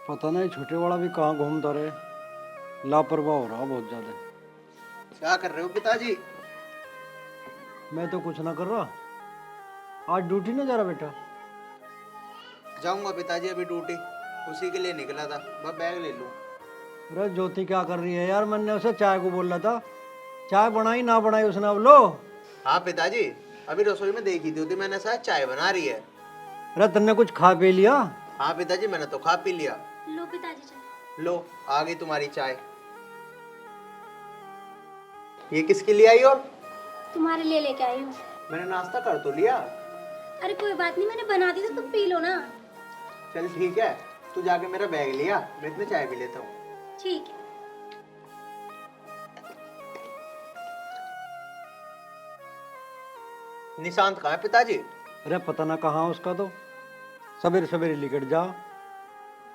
पता नहीं छोटे वाला भी कहाँ घूमता रहे, लापरवाह हो रहा बहुत ज्यादा। क्या कर रहे हो पिताजी? मैं तो कुछ ना कर रहा, आज ड्यूटी ना जा रहा बेटा। जाऊंगा पिताजी अभी ड्यूटी, उसी के लिए निकला था। बस बैग ले लूं। अरे ज्योति क्या कर रही है यार, मैंने उसे चाय को बोला था, चाय बनाई ना बनाई उसने, अब लो। हाँ पिताजी, अभी रसोई में देखी थी मैंने, शायद चाय बना रही है। अरे तुमने कुछ खा पी लिया? हाँ पिताजी, मैंने तो खा पी लिया। लो पिताजी चाय। लो, आ गई तुम्हारी चाय। ये किसके लिए आई? और तुम्हारे लिए लेके आई हूँ। मैंने नाश्ता कर तो लिया। अरे कोई बात नहीं, मैंने बना दी तो तुम पी लो ना। चल ठीक है, तू जाके मेरा बैग लिया, मैं इतने चाय पी लेता हूँ। ठीक है। निशांत कहाँ है पिताजी? अरे पता ना कहाँ उसका, तो सवेरे सवेरे निकट जा।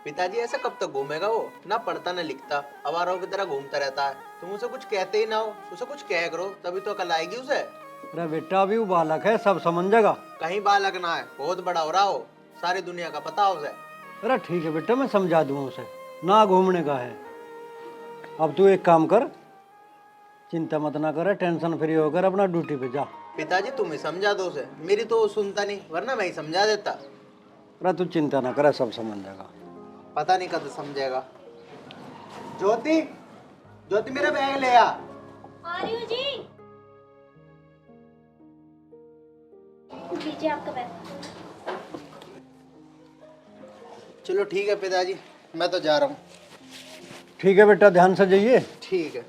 पिताजी ऐसे कब तक घूमेगा वो? ना पढ़ता ना लिखता, आवाराओं की तरह घूमता रहता है। तुम उसे कुछ कहते ही ना हो, उसे कुछ कह करो तभी तो अकल आएगी उसे। अरे बेटा अभी वो बालक है, सब समझेगा। कहीं बालक ना है, बहुत बड़ा हो रहा हो, सारी दुनिया का पता हो उसे। अरे ठीक है बेटा, मैं समझा दूंगा उसे, ना घूमने का है। अब तू एक काम कर, चिंता मत ना कर, टेंशन फ्री होकर अपना ड्यूटी पे जा। पिताजी तुम ही समझा दो उसे, मेरी तो वो सुनता नहीं, वरना मैं ही समझा देता। अरे तू चिंता ना कर, सब समझ जाएगा। पता नहीं कब समझेगा। ज्योति, ज्योति मेरा बैग ले आ। रही हूँ जी। लीजिए आपका बैग। चलो ठीक है पिताजी, मैं तो जा रहा हूँ। ठीक है बेटा, ध्यान से जाइए। ठीक है।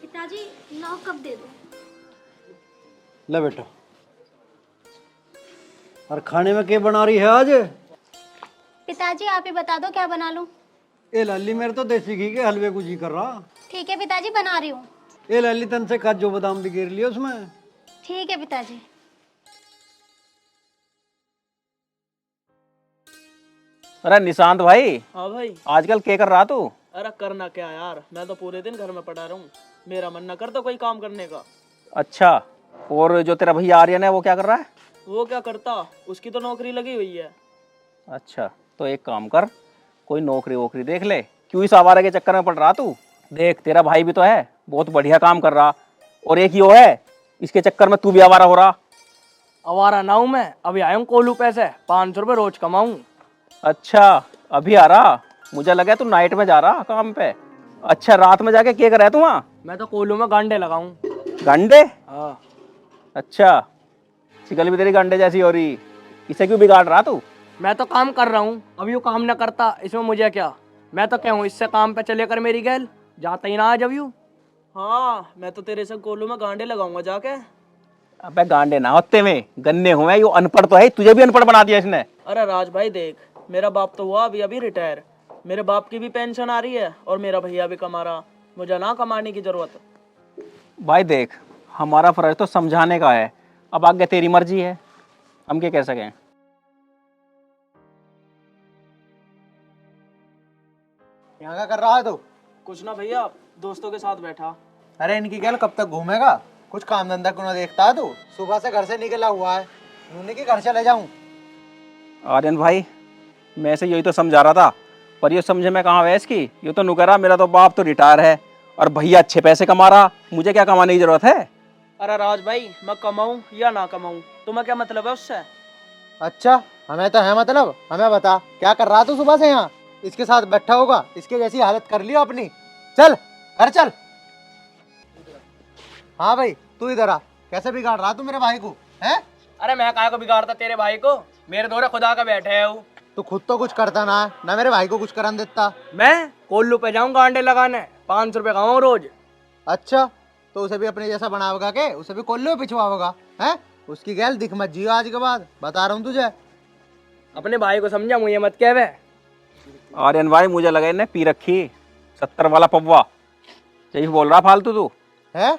पिताजी लाओ, कब दे दो। ले बेटा। और खाने में क्या बना रही है आज? पिताजी आप ही बता दो क्या बना लूं। ए लाली, मेरे तो देसी घी के हलवे को जी कर रहा। ठीक है पिताजी, बना रही हूँ। ए लाली, तन से काजू बादाम भी गिर लिया उसमें। ठीक है पिताजी। अरे निशांत भाई, हाँ भाई। आजकल क्या कर रहा तू? अरे करना क्या यार, मैं तो पूरे दिन घर में पड़ा रहूं, मेरा मन न करता कोई काम करने का। अच्छा, और जो तेरा भैया आर्यन है वो क्या कर रहा है? वो क्या करता, उसकी तो नौकरी लगी हुई है। अच्छा, तो एक काम कर, कोई नौकरी वोकरी देख ले, क्यों इस आवारा के चक्कर में पड़ रहा तू? देख तेरा भाई भी तो है, बहुत बढ़िया काम कर रहा, और एक ही वो है, इसके चक्कर में तू भी आवारा हो रहा। आवारा ना हूं मैं, अभी आया हूँ कोल्हू पैसे, 500 रुपये रोज कमाऊं। अच्छा, अभी आ रहा, मुझे लगा तू नाइट में जा रहा काम पे। अच्छा, रात में जाके क्या कर रहा है तू वहाँ? मैं तो कोल्हू में गांडे लगाऊं। गंडे? हाँ। अच्छा, शिकल भी तेरी गंडे जैसी हो रही, इसे क्यों बिगाड़ रहा तू? मैं तो काम कर रहा हूँ, अभी वो काम न करता, इसमें मुझे क्या। मैं तो क्या हूँ, इससे काम पे चले कर मेरी गैल जाता ही ना आ जब यू। हाँ, मैं तो तेरे से कोल्हू में गांडे लगाऊंगा जाके। अबे गांडे ना होते में गन्ने हुए, यो अनपढ़ तो है, तुझे भी अनपढ़ बना दिया इसने। अरे राज भाई देख, मेरा बाप तो हुआ अभी अभी रिटायर, मेरे बाप की भी पेंशन आ रही है और मेरा भैया भी कमा रहा, मुझे ना कमाने की जरूरत। भाई देख, हमारा फर्ज तो समझाने का है, अब आगे तेरी मर्जी है, हम क्या कह सकें। यहाँ क्या कर रहा है तू? कुछ ना भैया, दोस्तों के साथ बैठा। अरे इनकी गैल कब तक घूमेगा? कुछ काम धंधा क्यों ना देखता है तू? सुबह से घर से निकला हुआ है, उन्होंने की घर चले जाऊं। आर्यन भाई, मैं से यही तो समझा रहा था, पर ये समझे मैं कहाँ वैस की, ये तो नुकरा, मेरा तो बाप तो रिटायर है और भैया अच्छे पैसे कमा रहा, मुझे क्या कमाने की जरूरत है? अरे राज भाई, मैं कमाऊं या ना कमाऊं, तुम्हें क्या मतलब है उससे? अच्छा, हमें तो है मतलब। हमें बता, क्या कर रहा तू सुबह से यहाँ? इसके साथ बैठा होगा, इसके जैसी हालत कर लियो अपनी। चल घर चल। हाँ भाई, तू इधर आ। कैसे बिगाड़ रहा तू मेरे भाई को, हैं? अरे मैं काहे को बिगाड़ता तेरे भाई को, मेरे दोरे खुदा का बैठे है वो। तू खुद तो कुछ करता ना है, ना मेरे भाई को कुछ करन देता। मैं कोल्लू पे जाऊंगा अंडे लगाने, 500 रुपये कमाऊं रोज। अच्छा, तो उसे भी अपने जैसा बनावेगा के? उसे भी कोल्ले पिछवाओगा, हैं? उसकी गैल दिख मत जियो आज के बाद, बता रहा हूँ तुझे। अपने भाई को समझा, मुझे मत कहवे। आर्यन भाई, मुझे लगा इन्हें पी रखी 70 वाला पव्वा, यही बोल रहा फालतू तू है?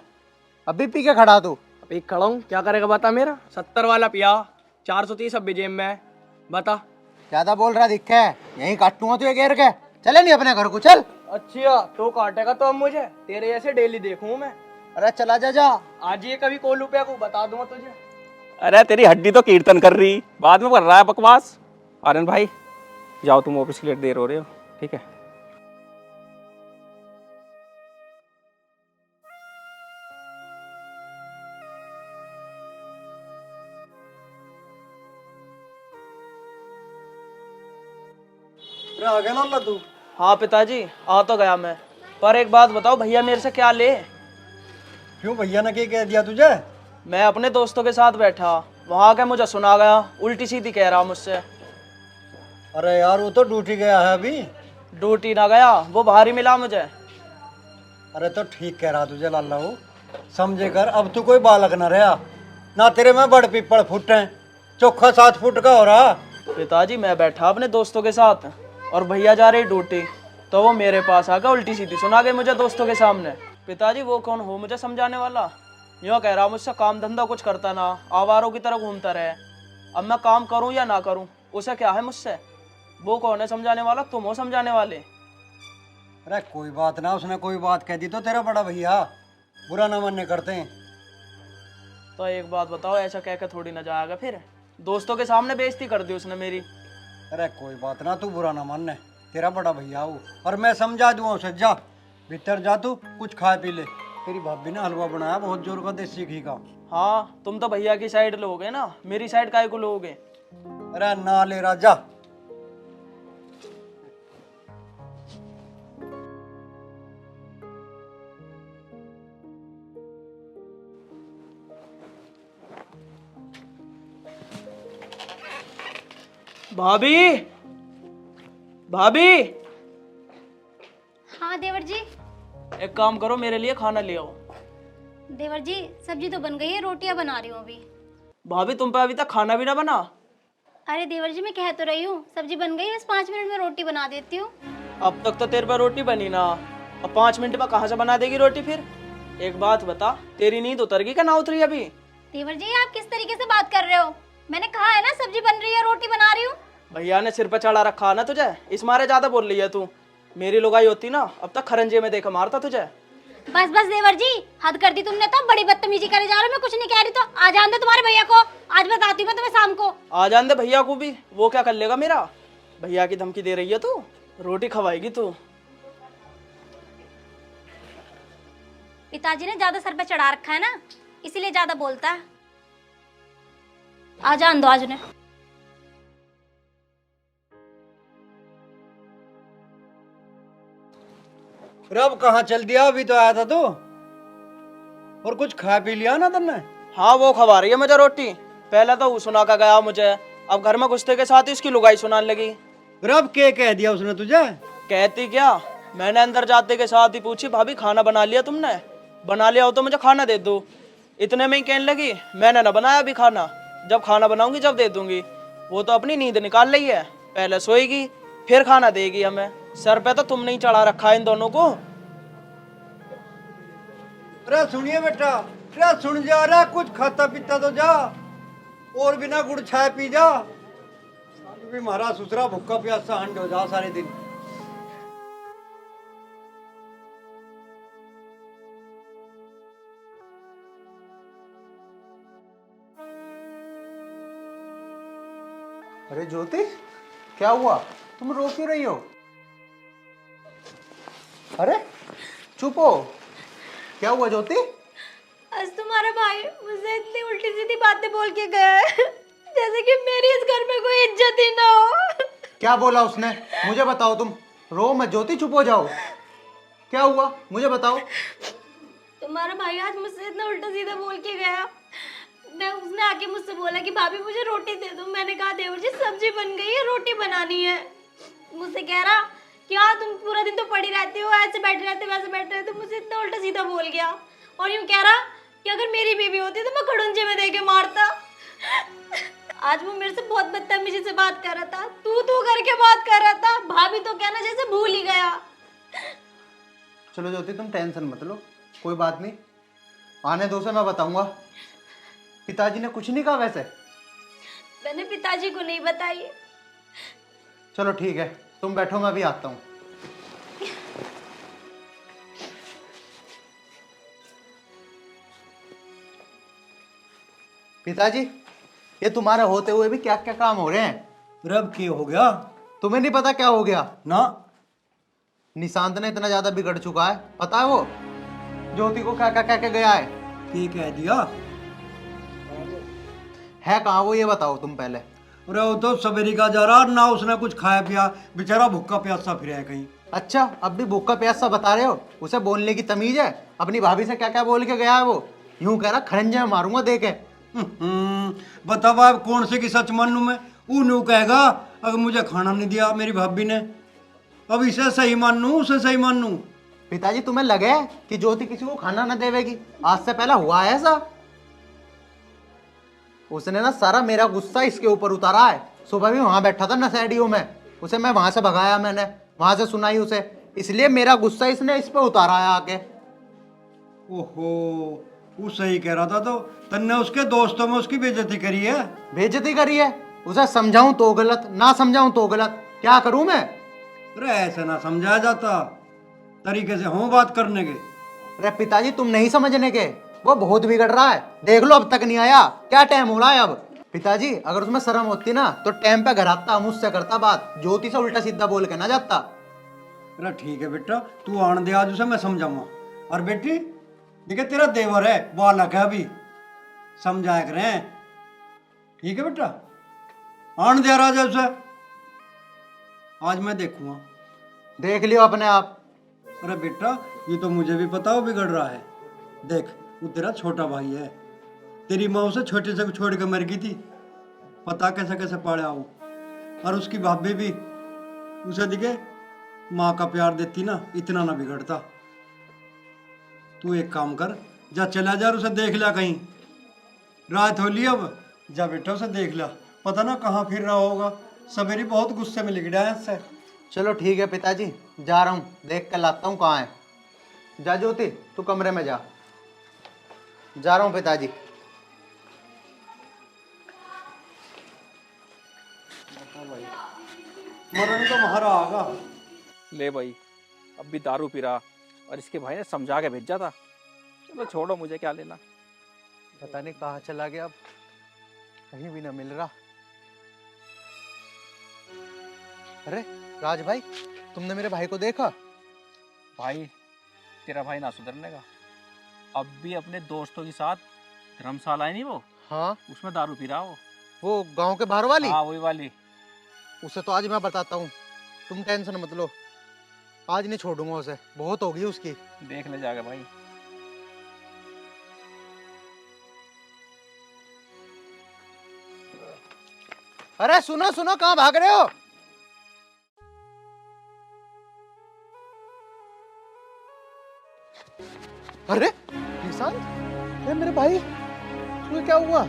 अभी पी के खड़ा तू? अभी खड़ा हूँ, क्या करेगा बता। मेरा 70 वाला पिया, 430 अब भी जेब में है, बता। ज्यादा बोल रहा दिखे, यहीं काटूंगा तुझे घेर के। चले नहीं अपने घर को, चल। अच्छा, तो काटेगा तो अब मुझे, तेरे जैसे डेली देखूं मैं। अरे चला जा जा। आज ये कभी कोल्लू पे को बता दूंगा तुझे। अरे तेरी हड्डी तो कीर्तन कर रही, बाद में कर रहा है बकवास। आर्यन भाई, जाओ तुम ऑफिस के लिए देर हो रहे हो, ठीक है। अरे आ गया लाला तू। हाँ पिताजी आ तो गया मैं, पर एक बात बताओ भैया मेरे से क्या ले? क्यों भैया ने क्या कह दिया तुझे? मैं अपने दोस्तों के साथ बैठा, वहाँ के मुझे सुना गया, उल्टी सीधी कह रहा मुझसे। अरे यार वो तो ड्यूटी गया है अभी। ड्यूटी ना गया, वो बाहर ही मिला मुझे। अरे तो ठीक कह रहा तुझे लाला वो, समझे कर, अब तू कोई बालक ना रहा ना, तेरे में बड़ पीपड़ फुट है, चोखा 7 फुट का हो रहा। पिताजी मैं बैठा अपने दोस्तों के साथ और भैया जा रही ड्यूटी, तो वो मेरे पास आकर उल्टी सीधी सुना गई मुझे दोस्तों के सामने। पिताजी वो कौन हो मुझे समझाने वाला? यूँ कह रहा मुझसे काम धंधा कुछ करता ना, आवारों की तरह घूमता रहे। अब मैं काम करूँ या ना करूँ, उसे क्या है मुझसे? वो कौन है समझाने वाला? तुम हो समझाने वाले। अरे कोई बात ना, उसने कोई बात कह दी तो तेरा बड़ा भैया बुरा ना मानने करते हैं। तो एक बात बताओ, ऐसा कह के थोड़ी ना जाएगा फिर? दोस्तों के सामने बेइज्जती कर दी उसने मेरी। अरे कोई बात ना, तू बुरा ना मानने, तेरा बड़ा भैया हो, और मैं समझा दूँ उसे। जा भीतर जा, तू कुछ खा पी ले, तेरी भाभी ने हलवा बनाया बहुत जोर का देसी घी का। हाँ तुम तो भैया की साइड लोगे ना, मेरी साइड काहे को लोगे? अरे ना ले राजा। भाभी, भाभी हाँ देवर जी। एक काम करो, मेरे लिए खाना ले आओ। देवर जी सब्जी तो बन गई है, रोटियां बना रही हूँ अभी। भाभी तुम पे अभी तक खाना भी ना बना? अरे देवर जी मैं कह तो रही हूँ, सब्जी बन गई है, बस 5 मिनट में रोटी बना देती हूँ। अब तक तो तेरे पर रोटी बनी ना, अब 5 मिनट में कहाँ से बना देगी रोटी फिर? एक बात बता, तेरी नींद उतर गई क्या ना उतरी अभी? देवर जी आप किस तरीके से बात कर रहे हो? मैंने कहा है ना सब्जी बन रही है, रोटी बना रही हूँ। भैया ने सिर पे चढ़ा रखा ना तुझे, इस मारे ज्यादा बोल रही है तू। मेरी लुगाई होती ना, अब तक खरंजे में देखा मारता तुझे। बस बस देवर जी, हद कर दी तुमने, तो बड़ी बदतमीजी करे जा रहे हो। मैं कुछ नहीं कह रही, तो आ जान दो तुम्हारे भैया को, आज बताती हूँ मैं तुम्हें शाम को। आ जान दे भैया को भी, वो क्या कर लेगा मेरा? भैया की धमकी दे रही है तू? रोटी खवाएगी तू? पिताजी ने ज्यादा सर पे चढ़ा रखा है ना, इसीलिए ज्यादा बोलता है। आ जान दो आज उन्हें। अब कहाँ चल दिया? अभी तो आया था तू, और कुछ खा पी लिया ना तुमने? हाँ वो खवा रही है मुझे रोटी, पहले तो वो सुना का गया मुझे, अब घर में घुसते के साथ ही इसकी लुगाई सुनाने लगी। अब क्या कह दिया उसने तुझे? कहती क्या, मैंने अंदर जाते के साथ ही पूछी, भाभी खाना बना लिया तुमने? बना लिया हो तो मुझे खाना दे दो। इतने में ही कहने लगी, मैंने ना बनाया अभी खाना, जब खाना बनाऊंगी जब दे दूंगी। वो तो अपनी नींद निकाल रही है, पहले सोएगी फिर खाना देगी हमें। सर पे तो तुमने ही चढ़ा रखा है इन दोनों को। अरे सुनिए बेटा, अरे सुन जा रहा, कुछ खाता पीता तो जा, और बिना गुड़ चाय पी जा। भी मारा सुसरा भूखा प्यासा हंड हो जा सारे दिन। अरे ज्योति, क्या हुआ? तुम रो क्यों रही हो? अरे चुप हो, क्या हुआ ज्योति? आज तुम्हारा भाई मुझसे इतनी उल्टी सीधी बातें बोल के गया है, जैसे कि मेरी इस घर में कोई इज्जत ही ना हो। क्या बोला उसने? मुझे बताओ, तुम रो मत ज्योति, चुप हो जाओ। क्या हुआ मुझे बताओ। तुम्हारा भाई आज मुझसे इतना उल्टा सीधा बोल के गया। उसने आके मुझसे बोला कि भाभी मुझे रोटी दे दो। मैंने कहा देवर जी सब्जी बन गई है, रोटी बनानी है। मुझसे कह रहा कि हाँ तुम पूरा दिन तो पड़ी रहती हो, ऐसे बैठे रहते वैसे बैठे रहते। मुझे इतना उल्टा सीधा बोल गया, और यूं कह रहा कि अगर मेरी बीवी होती तो मैं खड़ूंजे में देके मारता। आज वो मेरे से बहुत बदतमीजी से बात कर रहा था, तू करके बात कर रहा था। भाभी तो कहना जैसे भूल ही गया। चलो ज्योति तुम टेंशन मत लो, कोई बात नहीं, आने दो से मैं बताऊंगा। पिताजी ने कुछ नहीं कहा वैसे? मैंने पिताजी को नहीं बताई। चलो ठीक है, तुम बैठो, मैं भी आता हूँ। पिताजी, ये तुम्हारे होते हुए भी क्या क्या काम हो रहे हैं? रब की हो गया, तुम्हें नहीं पता क्या हो गया? ना निशांत ने इतना ज्यादा बिगड़ चुका है, पता है वो ज्योति को क्या क्या कह के गया है? ये कह दिया? है कहाँ वो, ये बताओ तुम पहले। अरे वो तो सवेरे का जा रहा, ना उसने कुछ खाया पिया, बेचारा भूखा प्यासा फिर है कहीं। अच्छा, अब भी भूख का प्यासा बता रहे हो? उसे बोलने की तमीज है? अपनी भाभी से क्या क्या बोल के गया है वो? यूं कह रहा खड़ंजे में मारूंगा देखे। बताओ आप कौन से की सच मानू मैं? वो न्यू कहेगा अगर मुझे खाना नहीं दिया मेरी भाभी ने, अब इसे सही मानू उसे सही मानू? पिताजी तुम्हें लगे कि ज्योति किसी को खाना न देवेगी? आज से पहले हुआ है ऐसा? उसने ना सारा मेरा गुस्सा इसके ऊपर उतारा है। सुबह भी वहां बैठा था नशेड़ियों में, उसे मैं वहां से भगाया, मैंने वहां से सुनाई उसे, इसलिए मेरा गुस्सा इसने इस पे उतारा है आके। ओहो, वो सही कह रहा था तो तन्ने उसके दोस्तों में उसकी बेइज्जती करी है। बेइज्जती करी है? उसे समझाऊं तो गलत, ना समझाऊं तो गलत, क्या करूं मैं? अरे ऐसे ना समझाया जाता, तरीके से हो बात करने के। अरे पिताजी तुम नहीं समझने के, वो बहुत बिगड़ रहा है, देख लो अब तक नहीं आया, क्या टाइम हो रहा है अब? पिताजी अगर तुम्हें शर्म होती ना तो टाइम पे घर आता, मुझसे करता बात, ज्योति से उल्टा सीधा बोल के ना जाता। अरे ठीक है बेटा, तू आन दे आज उसे, मैं समझाऊंगा। और बेटी देखिए तेरा देवर है, वो अलग है, अभी समझाया करें, ठीक है बेटा? आन दे राजा उसे, आज मैं देखूंगा। देख लियो अपने आप। अरे बेटा ये तो मुझे भी पता वो बिगड़ रहा है। देख वो तेरा छोटा भाई है, तेरी माँ उसे छोटे से छोड़ के मर गई थी, पता कैसे कैसे पाला वो। और उसकी भाभी भी उसे दिखे माँ का प्यार देती ना, इतना ना बिगड़ता। तू एक काम कर, जा चला जा और उसे देख लिया कहीं, रात हो ली अब, जा बेटा उसे देख लिया, पता ना कहाँ फिर रहा होगा, सवेरे बहुत गुस्से में लिख रहा है इससे। चलो ठीक है पिताजी, जा रहा हूँ, देख कर लाता हूँ कहाँ है। जा ज्योति तू कमरे में जा रहा हूँ पिताजी। मरण तो महारा आगा। ले भाई, अब भी दारू पी रहा, और इसके भाई ने समझा के भेजा था। चलो छोड़ो, मुझे क्या लेना। पता नहीं कहाँ चला गया, अब कहीं भी ना मिल रहा। अरे राज भाई, तुमने मेरे भाई को देखा? भाई तेरा भाई ना सुधरने का, अब भी अपने दोस्तों के साथ धर्मशाला है नहीं वो, हाँ उसमें दारू पी रहा वो गांव के बाहर वाली? हाँ वही वाली। उसे तो आज मैं बताता हूँ, तुम टेंशन मत लो, आज नहीं छोड़ूंगा उसे, बहुत होगी उसकी। देख ले जाके भाई। अरे सुनो सुनो, कहाँ भाग रहे हो? अरे निशांत, अरे मेरे भाई, तुम्हें क्या हुआ?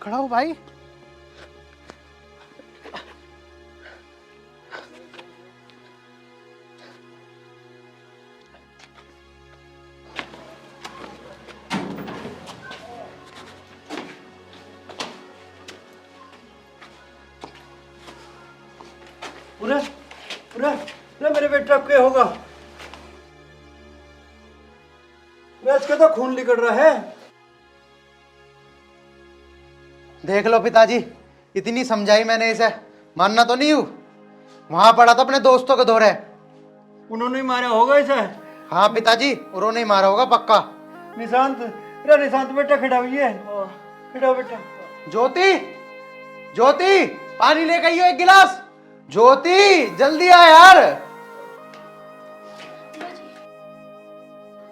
खड़ा हो भाई। उरे उरे उरे मेरे बेटा क्या होगा? उरे इसका तो खून निकल रहा है। देख लो पिताजी, इतनी समझाई मैंने इसे, मानना तो नहीं हूं। वहां पड़ा था अपने दोस्तों के दौरे। उन्होंने ही मारा होगा इसे। हाँ पिताजी, उन्होंने ही मारा होगा पक्का। निशांत, अरे निशांत बेटा खड़ा हुई है, खड़ा बेटा। ज्योति, ज्योति पानी लेकर आइयो एक गिलास। ज्योति जल्दी आ यार।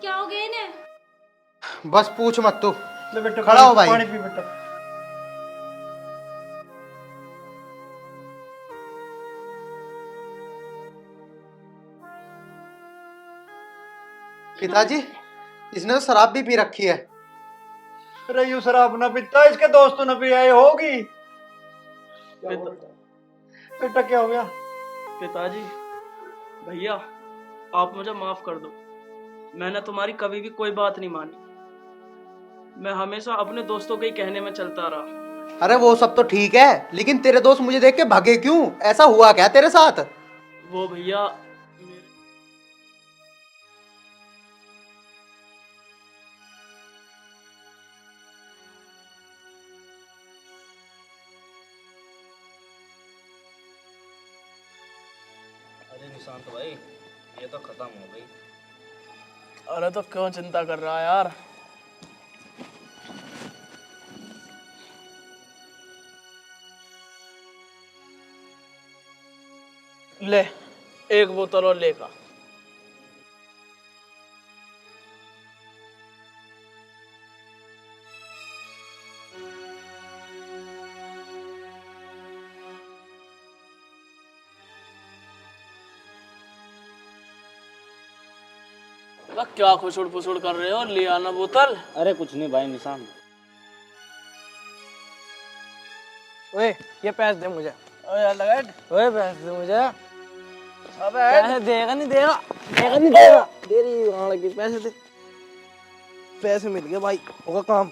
क्या हो गया इन्हें? बस पूछ मत तू, ले बेटा खड़ा हो भाई। पानी पी बेटा। पिताजी इसने तो शराब भी पी रखी है। अरे यू शराब ना पीता, इसके दोस्तों ने पी आई होगी। बेटा क्या हो गया? पिताजी, भैया आप मुझे माफ कर दो, मैंने तुम्हारी कभी भी कोई बात नहीं मानी। मैं हमेशा अपने दोस्तों के ही कहने में चलता रहा। अरे वो सब तो ठीक है, लेकिन तेरे दोस्त मुझे देख के भागे क्यों? ऐसा हुआ क्या तेरे साथ? वो भैया निशांत भाई, ये तो खत्म हो गई। अरे तो क्यों चिंता कर रहा है यार? ले, एक बोतल और लेगा। क्या खुसुड़ फुसुड़ कर रहे हो? ले आना बोतल। अरे कुछ नहीं भाई निशांत। ओए ये पैसे दे मुझे। ओए लगा, ओए पैसे दे मुझे। अबे पैसे देगा नहीं देगा, देगा नहीं देगा, तेरी गाड़ की पैसे दे। पैसे मिल गए भाई, होगा काम।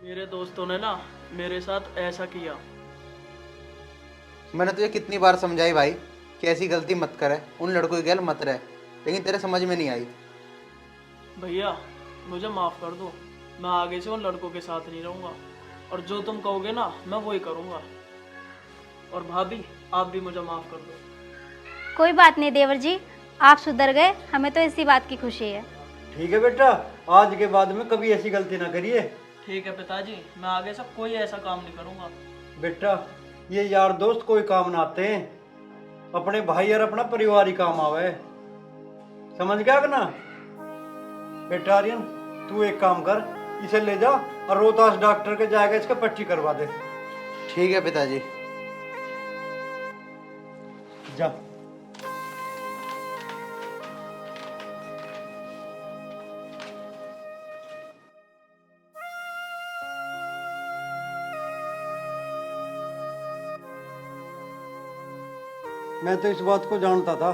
मेरे दोस्तों ने ना मेरे साथ ऐसा किया। मैंने तुझे कितनी बार समझाई भाई कि ऐसी गलती मत करे, उन लड़कों की गैल मत रहे, लेकिन तेरे समझ में नहीं आई। भैया मुझे माफ कर दो, मैं आगे से उन लड़कों के साथ नहीं रहूंगा और जो तुम कहोगे ना मैं वही करूंगा। और भाभी आप भी मुझे माफ कर दो। कोई बात नहीं देवर जी, आप सुधर गए, हमें तो इसी बात की खुशी है। ठीक है बेटा, आज के बाद में कभी ऐसी गलती ना करिए। ठीक है पिताजी, मैं आगे से कोई ऐसा काम नहीं करूंगा। बेटा ये यार दोस्त कोई काम ना आते हैं, अपने भाई और अपना परिवार ही काम आवे, समझ गया कि ना? बेटा आर्यन तू एक काम कर, इसे ले जा और रोहतास डॉक्टर के जाएगा, इसका पट्टी करवा दे। ठीक है पिताजी। जा। मैं तो इस बात को जानता था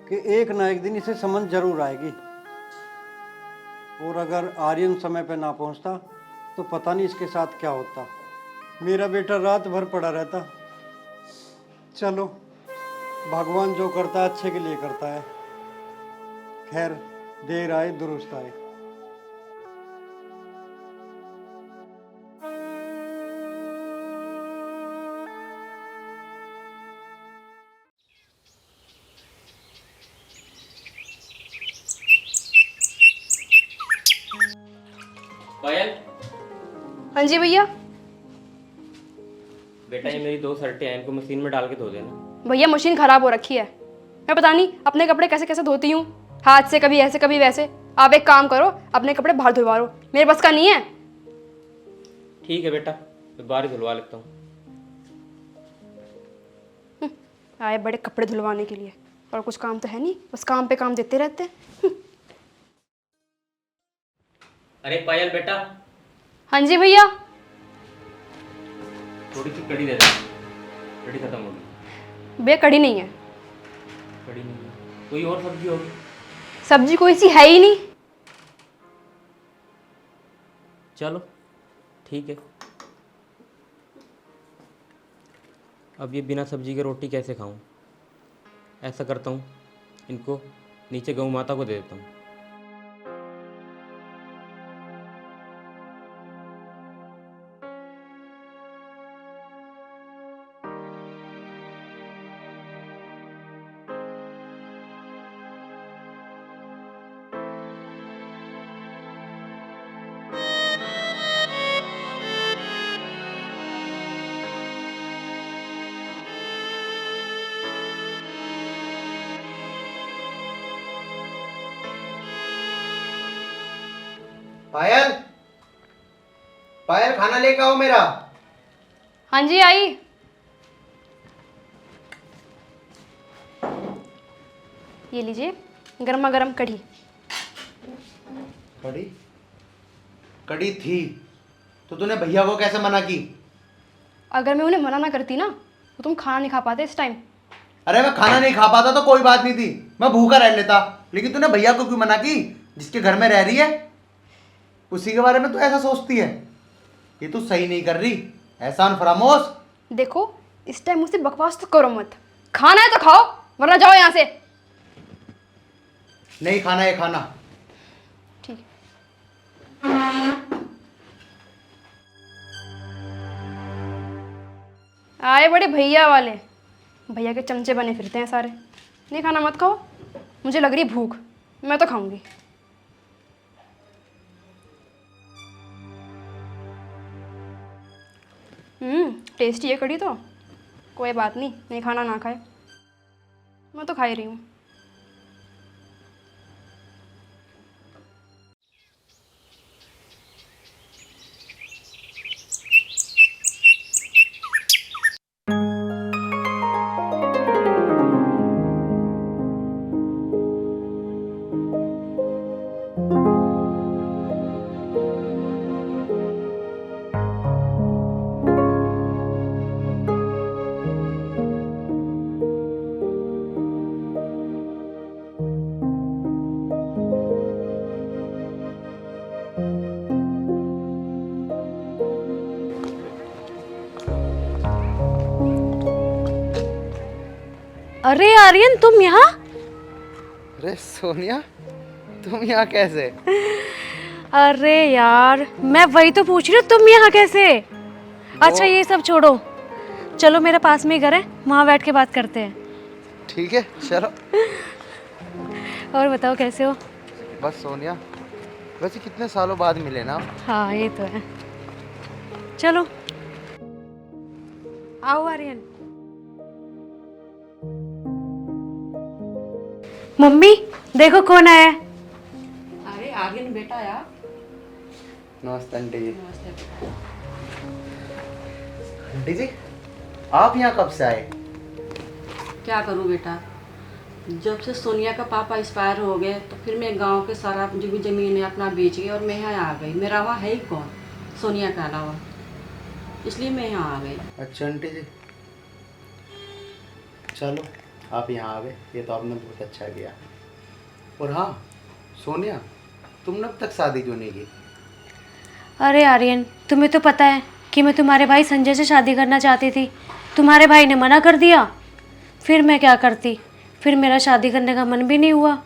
कि एक ना एक दिन इसे समझ जरूर आएगी, और अगर आर्यन समय पे ना पहुंचता तो पता नहीं इसके साथ क्या होता। मेरा बेटा रात भर पड़ा रहता। चलो भगवान जो करता है अच्छे के लिए करता है। खैर देर आए दुरुस्त आए। पायल, हाँ जी भैया। बेटा ये मेरी 2 शर्टें हैं, इनको मशीन में डाल के धो देना। भैया मशीन खराब हो रखी है, मैं पता नहीं अपने कपड़े कैसे कैसे धोती हूँ, हाथ से कभी ऐसे कभी वैसे। आप एक काम करो, अपने कपड़े बाहर धुलवा लो, मेरे बस का नहीं है। ठीक है बेटा, मैं बाहर ही धुलवा लेता हूँ। आए बड़े कपड़े धुलवाने के लिए, और कुछ काम तो है नहीं, बस काम पे काम देते रहते हैं। अरे पायल बेटा, हाँ जी भैया। थोड़ी सी कड़ी दे दे, कड़ी खत्म हो गई। भैया कड़ी नहीं है। कड़ी नहीं है, कोई और सब्जी होगी? सब्जी कोई सी है ही नहीं। चलो ठीक है। अब ये बिना सब्जी के रोटी कैसे खाऊं? ऐसा करता हूँ, इनको नीचे गऊ माता को दे देता हूँ। पायल, पायल खाना लेके आओ मेरा। हाँ जी आई। ये लीजिए गर्मा गर्म कढ़ी। कड़ी? कड़ी थी तो तूने भैया को कैसे मना की? अगर मैं उन्हें मना ना करती ना तो तुम खाना नहीं खा पाते इस टाइम। अरे मैं खाना नहीं खा पाता तो कोई बात नहीं थी, मैं भूखा रह लेता, लेकिन तूने भैया को क्यों मना की? जिसके घर में रह रही है उसी के बारे में तू ऐसा सोचती है? ये तू सही नहीं कर रही। एहसान फरामोश। देखो इस टाइम मुझसे बकवास तो करो मत, खाना है तो खाओ वरना जाओ यहाँ से। नहीं खाना है खाना। ठीक आए बड़े भैया वाले, भैया के चमचे बने फिरते हैं सारे। नहीं खाना मत खाओ, मुझे लग रही भूख, मैं तो खाऊंगी। टेस्टी है कढ़ी तो, कोई बात नहीं, नहीं खाना ना खाए, मैं तो खा ही रही हूँ। अरे आर्यन, तुम यहाँ? अरे सोनिया, तुम यहाँ कैसे? अरे यार, मैं वही तो पूछ रही हूँ, तुम यहाँ कैसे? अच्छा ये सब छोड़ो, चलो मेरे पास में ही घर है, वहाँ बैठ के बात करते हैं। ठीक है चलो। और बताओ कैसे हो? बस सोनिया, वैसे कितने सालों बाद मिले ना। हाँ ये तो है। चलो आओ आर्यन। मम्मी देखो कौन आया है। अरे आर्यन बेटा यार। नमस्ते आंटी जी। आंटी जी, आप यहाँ कब से आए? क्या करूँ बेटा, जब से सोनिया का पापा एक्सपायर हो गए तो फिर मैं गांव के सारा जो भी ज़मीन है अपना बेच गई और मैं यहाँ आ गई। मेरा वहाँ है ही कौन सोनिया के अलावा, इसलिए मैं यहाँ आ गई। अच्छा आंटी जी, चलो आप यहाँ आ गए, ये तो आपने बहुत अच्छा किया। और हाँ सोनिया, तुमने अब तक शादी क्यों नहीं की? अरे आर्यन, तुम्हें तो पता है कि मैं तुम्हारे भाई संजय से शादी करना चाहती थी, तुम्हारे भाई ने मना कर दिया। फिर मैं क्या करती, फिर मेरा शादी करने का मन भी नहीं हुआ,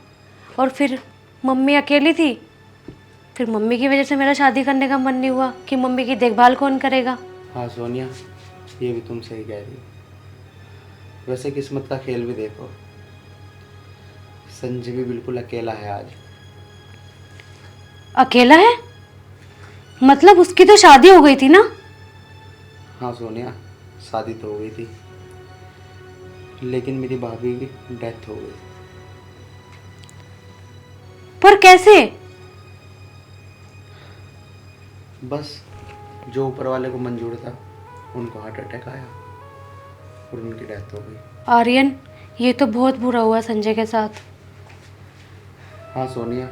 और फिर मम्मी अकेली थी, फिर मम्मी की वजह से मेरा शादी करने का मन नहीं हुआ कि मम्मी की देखभाल कौन करेगा। हाँ सोनिया, ये भी तुम सही कह रही हो। वैसे किस्मत का खेल भी देखो, संजय भी बिल्कुल अकेला है आज। अकेला है? मतलब उसकी तो शादी हो गई थी ना? हाँ सोनिया, शादी तो हो गई थी, लेकिन मेरी भाभी की डेथ हो गई। पर कैसे? बस जो ऊपर वाले को मंजूर था, उनको हार्ट अटैक आया और उनकी डेथ हो गई। आर्यन, ये तो बहुत बुरा हुआ संजय के साथ। हाँ सोनिया,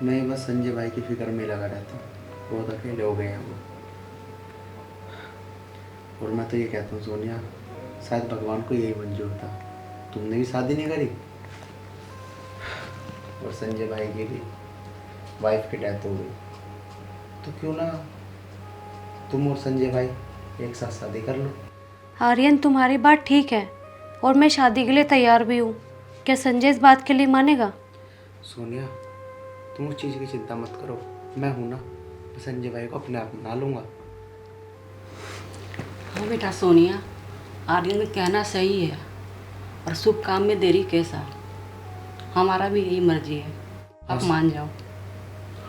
मैं बस संजय भाई की फिक्र में लगा रहता हूँ, बहुत अकेले हो गए हैं वो। और मैं तो ये कहता हूँ सोनिया, शायद भगवान को यही मंजूर था, तुमने भी शादी नहीं करी और संजय भाई की भी वाइफ की डेथ हो गई, तो क्यों ना तुम और संजय भाई एक साथ शादी कर लो। आर्यन, तुम्हारी बात ठीक है और मैं शादी के लिए तैयार भी हूँ। क्या संजय इस बात के लिए मानेगा? सोनिया, तुम उस चीज़ की चिंता मत करो, मैं हूँ ना, मैं संजय भाई को अपने आप मना लूँगा। हाँ बेटा सोनिया, आर्यन का कहना सही है, और शुभ काम में देरी कैसा, हमारा भी यही मर्जी है, आप मान जाओ।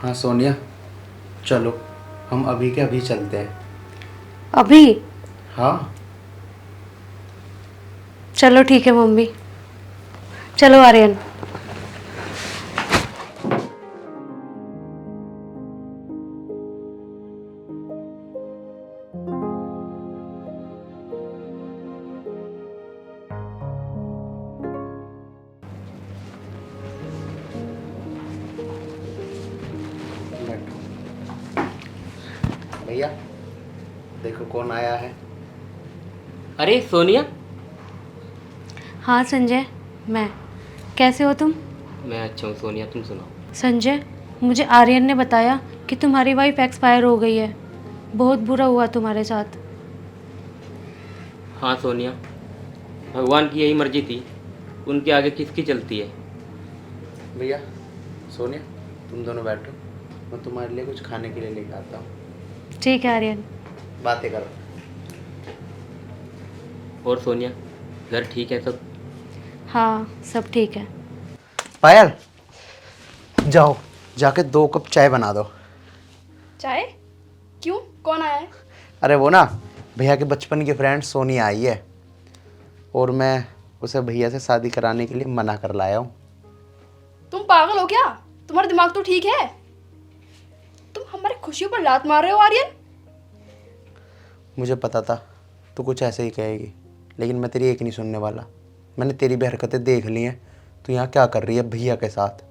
हाँ सोनिया, चलो हम अभी के अभी चलते हैं। अभी? हाँ चलो ठीक है मम्मी, चलो आर्यन। भैया देखो कौन आया है। अरे सोनिया। हाँ संजय, मैं। कैसे हो तुम? मैं अच्छा हूँ सोनिया, तुम सुनाओ। संजय, मुझे आर्यन ने बताया कि तुम्हारी वाइफ एक्सपायर हो गई है, बहुत बुरा हुआ तुम्हारे साथ। हाँ सोनिया, भगवान की यही मर्जी थी, उनके आगे किसकी चलती है। भैया सोनिया, तुम दोनों बैठो, मैं तुम्हारे लिए कुछ खाने के लिए लेकर आता हूँ। ठीक है आर्यन। बातें करो। और सोनिया, घर ठीक है सब? हाँ सब ठीक है। पायल, जाओ जाके 2 कप चाय बना दो। चाय? क्यों, कौन आया है? अरे वो ना, भैया के बचपन की फ्रेंड सोनिया आई है और मैं उसे भैया से शादी कराने के लिए मना कर लाया हूँ। तुम पागल हो क्या? तुम्हारा दिमाग तो ठीक है। तुम हमारी खुशियों पर लात मार रहे हो आर्यन। मुझे पता था तू कुछ ऐसे ही कहेगी, लेकिन मैं तेरी एक नहीं सुनने वाला। मैंने तेरी भी हरकतें देख ली हैं। तू यहाँ क्या कर रही है भैया के साथ?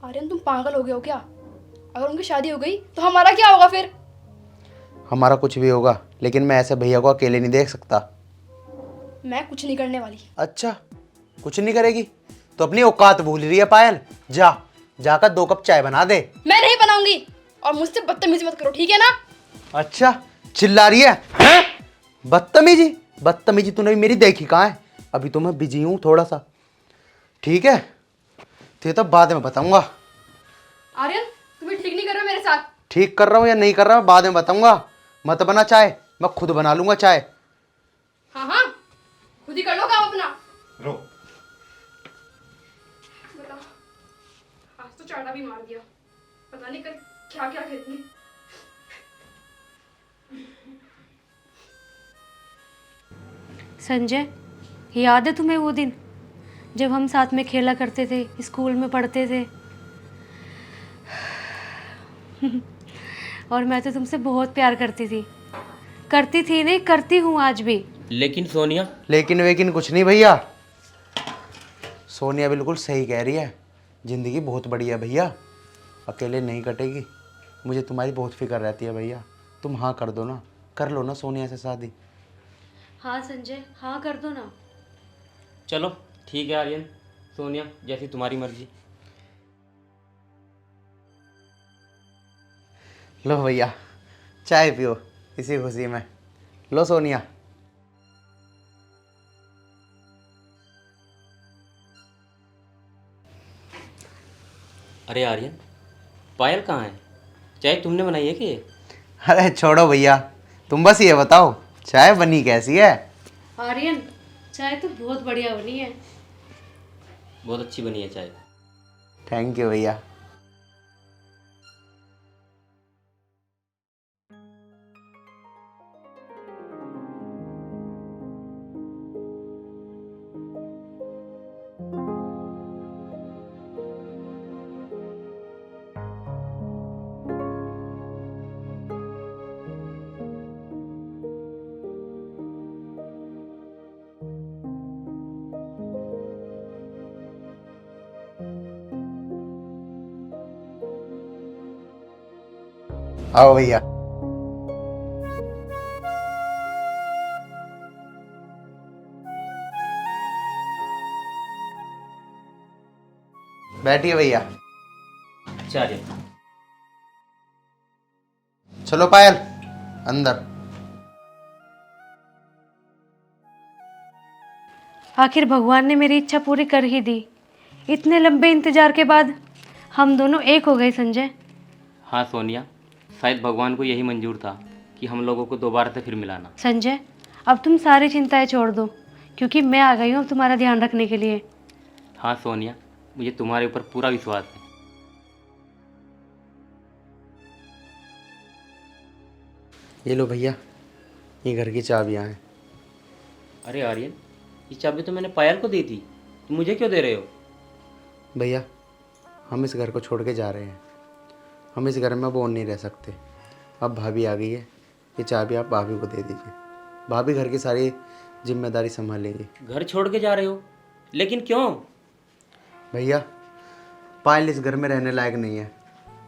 आर्यन तुम पागल हो गए हो क्या? अगर उनकी शादी हो गई तो हमारा क्या होगा फिर? हमारा कुछ भी होगा, लेकिन मैं ऐसे भैया को अकेले नहीं देख सकता। मैं कुछ नहीं करने वाली। अच्छा, कुछ नहीं करेगी तो अपनी औकात भूल रही है पायल। जाकर 2 कप चाय बना दे। मैं नहीं बनाऊंगी और मुझसे बदतमीजी मत करो, ठीक है ना? अच्छा, चिल्ला रही है, हैं? बदतमीजी बदतमीजी तूने भी मेरी देखी कहाँ है? अभी तो मैं बिजी हूँ थोड़ा सा, ठीक है? तुझे तो बाद में बताऊंगा। आर्यन तुम्हें ठीक नहीं कर रहे हो मेरे साथ। ठीक कर रहा हूँ या नहीं कर रहा हूँ बाद में बताऊंगा। मत बना चाय, मैं खुद बना लूंगा चाय। हाँ हाँ, खुद ही कर लो काम अपना। रो। बताओ, आज तो चाटा भी मार दिया। पता नहीं कल क्या क्या खरीदनी। संजय, याद है तुम्हें वो दिन जब हम साथ में खेला करते थे, स्कूल में पढ़ते थे? और मैं तो तुमसे बहुत प्यार करती थी नहीं, करती हूँ आज भी। लेकिन सोनिया, लेकिन वेकिन कुछ नहीं भैया। सोनिया बिल्कुल सही कह रही है। ज़िंदगी बहुत बढ़िया भैया, अकेले नहीं कटेगी। मुझे तुम्हारी बहुत फिक्र रहती है भैया। तुम हाँ कर दो ना, कर लो ना सोनिया से शादी। हाँ संजय, हाँ कर दो ना। चलो ठीक है आर्यन, सोनिया जैसी तुम्हारी मर्जी। लो भैया, चाय पियो इसी खुशी में। लो सोनिया। अरे आर्यन, पायल कहाँ है? चाय तुमने बनाई है कि ये? अरे छोड़ो भैया, तुम बस ये बताओ चाय बनी कैसी है? आर्यन, चाय तो बहुत बढ़िया बनी है। बहुत अच्छी बनी है चाय। थैंक यू भैया। आओ भैया। बैठिए भैया। अच्छा आर्यन, चलो पायल अंदर। आखिर भगवान ने मेरी इच्छा पूरी कर ही दी। इतने लंबे इंतजार के बाद हम दोनों एक हो गए संजय। हाँ सोनिया, शायद भगवान को यही मंजूर था कि हम लोगों को दोबारा से फिर मिलाना। संजय, अब तुम सारी चिंताएं छोड़ दो, क्योंकि मैं आ गई हूँ तुम्हारा ध्यान रखने के लिए। हाँ सोनिया, मुझे तुम्हारे ऊपर पूरा विश्वास है। ये लो भैया, ये घर की चाबियां हैं। अरे आर्यन, ये चाबी तो मैंने पायल को दी थी, तुम मुझे क्यों दे रहे हो? भैया, हम इस घर को छोड़ के जा रहे हैं। हम इस घर में बोल नहीं रह सकते। अब भाभी आ गई है, ये चाबी आप भाभी को दे दीजिए। भाभी घर की सारी जिम्मेदारी संभालेंगी। घर छोड़ के जा रहे हो? लेकिन क्यों? भैया, पायल इस घर में रहने लायक नहीं है।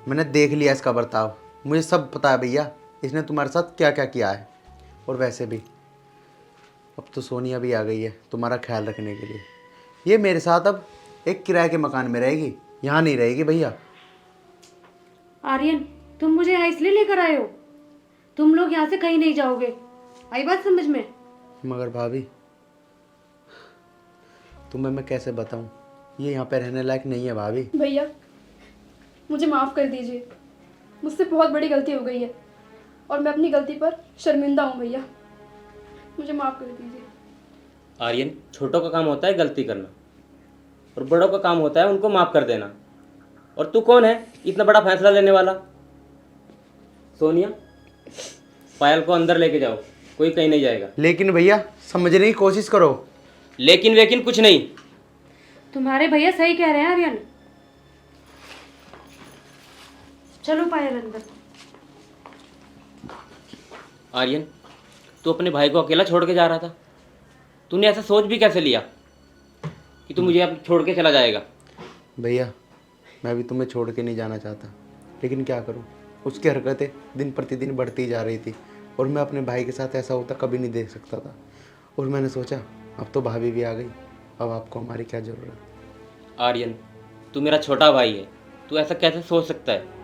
मैंने देख लिया इसका बर्ताव, मुझे सब पता है भैया इसने तुम्हारे साथ क्या क्या किया है। और वैसे भी अब तो सोनिया भी आ गई है तुम्हारा ख्याल रखने के लिए। ये मेरे साथ अब एक किराए के मकान में रहेगी, यहाँ नहीं रहेगी भैया। आर्यन, तुम मुझे यहाँ इसलिए लेकर आए हो? तुम लोग यहाँ से कहीं नहीं जाओगे, आई बात समझ में? मगर भाभी, तुम्हें मैं कैसे बताऊं, ये यहाँ पे रहने लायक नहीं है भाभी। भैया मुझे माफ़ कर दीजिए, मुझसे बहुत बड़ी गलती हो गई है और मैं अपनी गलती पर शर्मिंदा हूँ भैया। मुझे माफ़ कर दीजिए। आर्यन, छोटों का काम होता है गलती करना और बड़ों का काम होता है उनको माफ़ कर देना। और तू कौन है इतना बड़ा फैसला लेने वाला? सोनिया, पायल को अंदर लेके जाओ, कोई कहीं नहीं जाएगा। लेकिन भैया समझने की कोशिश करो। लेकिन वेकिन कुछ नहीं। तुम्हारे भैया सही कह रहे हैं आर्यन। चलो पायल अंदर। आर्यन, तू अपने भाई को अकेला छोड़ के जा रहा था। तूने ऐसा सोच भी कैसे लिया कि तू मुझे अब छोड़ के चला जाएगा? भैया मैं भी तुम्हें छोड़ के नहीं जाना चाहता, लेकिन क्या करूं, उसकी हरकतें दिन प्रतिदिन बढ़ती जा रही थी और मैं अपने भाई के साथ ऐसा होता कभी नहीं देख सकता था। और मैंने सोचा अब तो भाभी भी आ गई, अब आपको हमारी क्या ज़रूरत। आर्यन, तू मेरा छोटा भाई है, तू ऐसा कैसे सोच सकता है?